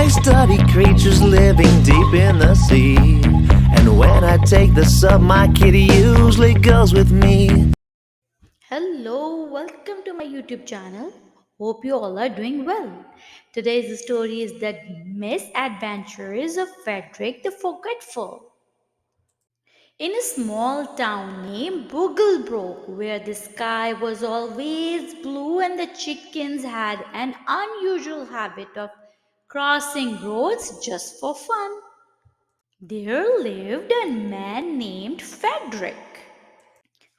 I study creatures living deep in the sea. And when I take the sub, my kitty usually goes with me. Hello, welcome to my YouTube channel. Hope you all are doing well. Today's story is the Misadventures of Fredrick the Forgetful. In a small town named Booglebrook, where the sky was always blue and the chickens had an unusual habit of crossing roads just for fun, there lived a man named Fredrick.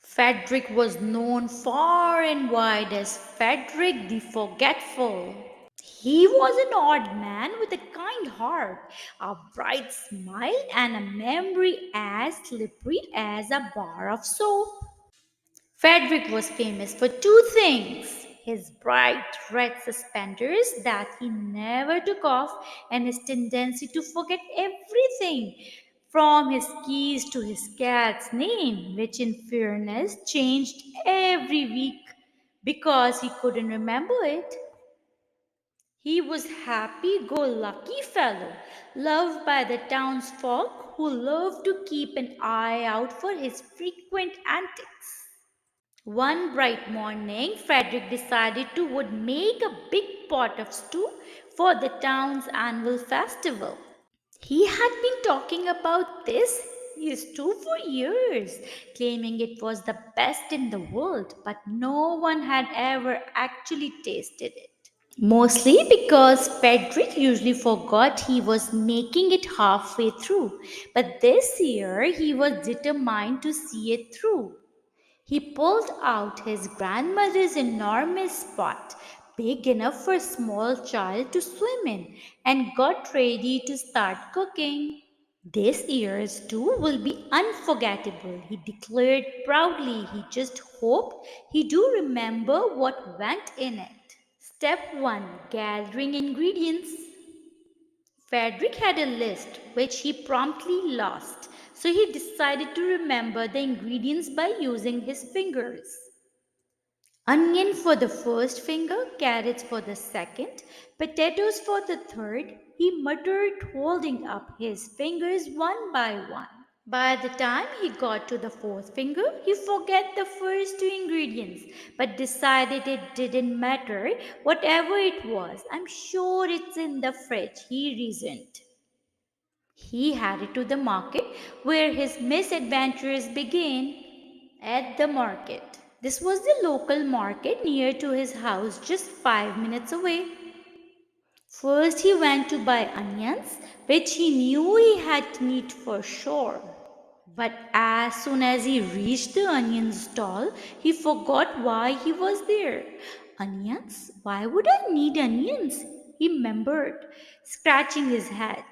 Fredrick was known far and wide as Fredrick the Forgetful. He was an odd man with a kind heart, a bright smile, and a memory as slippery as a bar of soap. Frederick was famous for two things: his bright red suspenders that he never took off, and his tendency to forget everything, from his keys to his cat's name, which in fairness changed every week because he couldn't remember it. He was happy-go-lucky fellow, loved by the townsfolk who loved to keep an eye out for his frequent antics. One bright morning, Frederick decided to would make a big pot of stew for the town's annual festival. He had been talking about this stew for years, claiming it was the best in the world, but no one had ever actually tasted it. Mostly because Frederick usually forgot he was making it halfway through, but this year he was determined to see it through. He pulled out his grandmother's enormous pot, big enough for a small child to swim in, and got ready to start cooking. This year's stew will be unforgettable, he declared proudly. He just hoped he do remember what went in it. Step 1: Gathering ingredients. Frederick had a list which he promptly lost, so he decided to remember the ingredients by using his fingers. Onion for the first finger, carrots for the second, potatoes for the third, he muttered, holding up his fingers one by one. By the time he got to the fourth finger, he forgot the first two ingredients, but decided it didn't matter. Whatever it was, I'm sure it's in the fridge, he reasoned. He headed to the market where his misadventures began. At the market. This was the local market near to his house, just 5 minutes away. First, he went to buy onions, which he knew he had need for sure. But as soon as he reached the onion stall, he forgot why he was there. Onions? Why would I need onions? He remembered, scratching his head.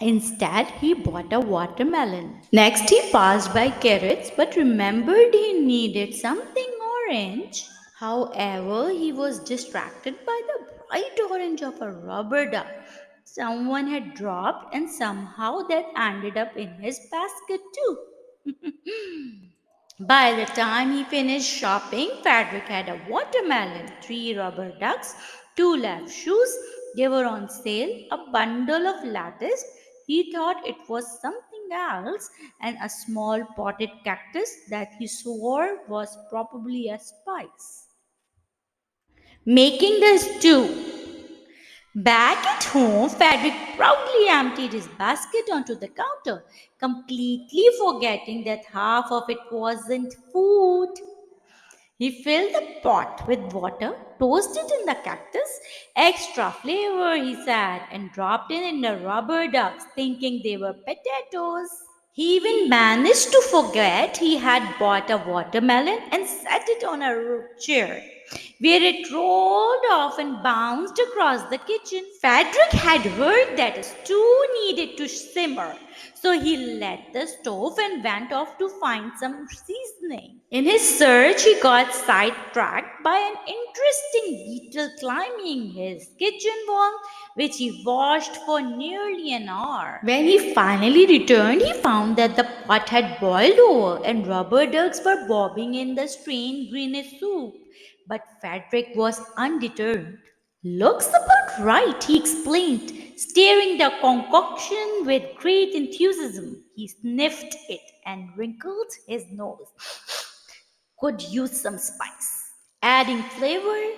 Instead, he bought a watermelon. Next, he passed by carrots but remembered he needed something orange. However, he was distracted by the bright orange of a rubber duck someone had dropped, and somehow that ended up in his basket too. By the time he finished shopping, Frederick had a watermelon, three rubber ducks, two left shoes. They were on sale, a bundle of lettuce. He thought it was something else, and a small potted cactus that he swore was probably a spice. Making the stew. Back at home, Frederick proudly emptied his basket onto the counter, completely forgetting that half of it wasn't food. He filled the pot with water, toasted in the cactus, extra flavor, he said, and dropped it in the rubber ducks, thinking they were potatoes. He even managed to forget he had bought a watermelon and set it on a chair, where it rolled off and bounced across the kitchen. Frederick had heard that a stew needed to simmer, so he lit the stove and went off to find some seasoning. In his search, he got sidetracked by an interesting beetle climbing his kitchen wall, which he watched for nearly an hour. When he finally returned, he found that the pot had boiled over and rubber ducks were bobbing in the strained greenish soup. But Frederick was undeterred. Looks about right, he explained, Stirring the concoction with great enthusiasm, he sniffed it and wrinkled his nose. Could use some spice. Adding flavor,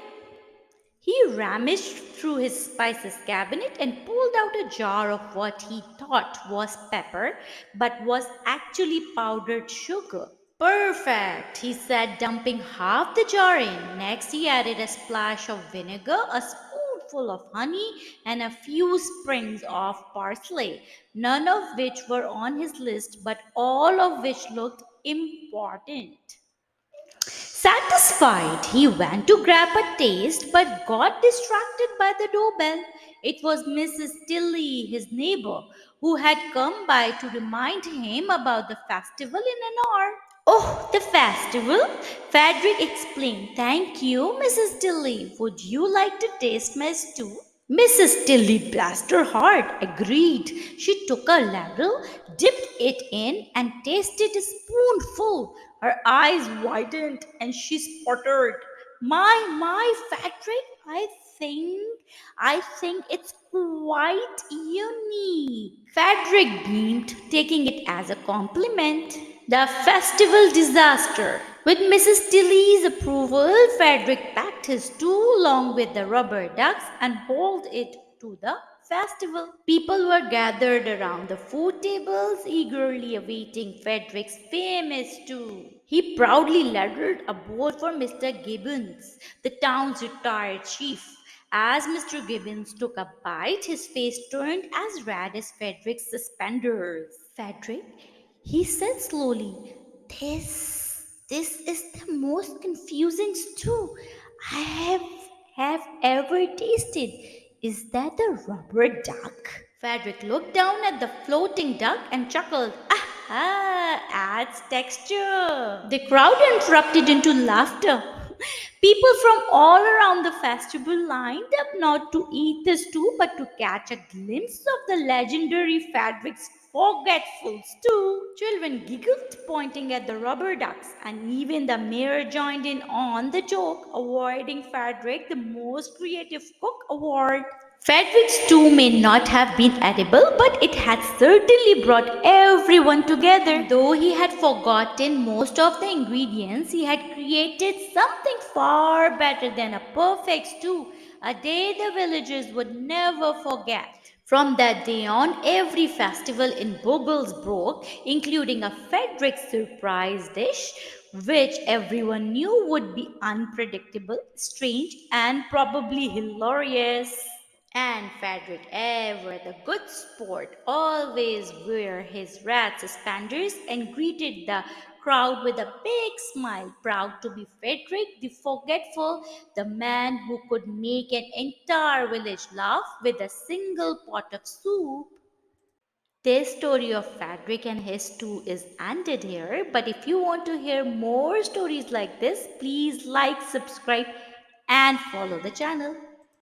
he rummaged through his spices cabinet and pulled out a jar of what he thought was pepper, but was actually powdered sugar. Perfect, he said, dumping half the jar in. Next, he added a splash of vinegar, a spoonful of honey, and a few sprigs of parsley, none of which were on his list, but all of which looked important. Satisfied, he went to grab a taste but got distracted by the doorbell. It was Mrs. Tilly, his neighbor, who had come by to remind him about the festival in an hour. Oh, the festival? Fredrick explained. Thank you, Mrs. Tilly. Would you like to taste my stew? Mrs. Tilly, blast her heart, agreed. She took a ladle, dipped it in, and tasted a spoonful. Her eyes widened and she sputtered. My, Patrick, I think it's quite unique. Fredrick beamed, taking it as a compliment. The festival disaster. With Mrs. Tilly's approval, Fredrick packed his stool along with the rubber ducks and hauled it to the festival. People were gathered around the food tables, eagerly awaiting Frederick's famous stew. He proudly ladled a bowl for Mr. Gibbons, the town's retired chief. As Mr. Gibbons took a bite, his face turned as red as Frederick's suspenders. Frederick, he said slowly, this is the most confusing stew I have ever tasted. Is that the rubber duck? Frederick looked down at the floating duck and chuckled. Ah, adds texture. The crowd interrupted into laughter. People from all around the festival lined up not to eat the stew but to catch a glimpse of the legendary Frederick's Forgetful stew. Children giggled, pointing at the rubber ducks, and even the mayor joined in on the joke, awarding Frederick the most creative cook award. Frederick's stew may not have been edible, but it had certainly brought everyone together. Though he had forgotten most of the ingredients, he had created something far better than a perfect stew, a day the villagers would never forget. From that day on, every festival in Bogglesbrook, including a Frederick surprise dish, which everyone knew would be unpredictable, strange, and probably hilarious. And Frederick, ever the good sport, always wore his red suspenders and greeted the crowd with a big smile, proud to be Frederick the Forgetful, the man who could make an entire village laugh with a single pot of soup. This story of Frederick and his two is ended here, but if you want to hear more stories like this, please like, subscribe, and follow the channel.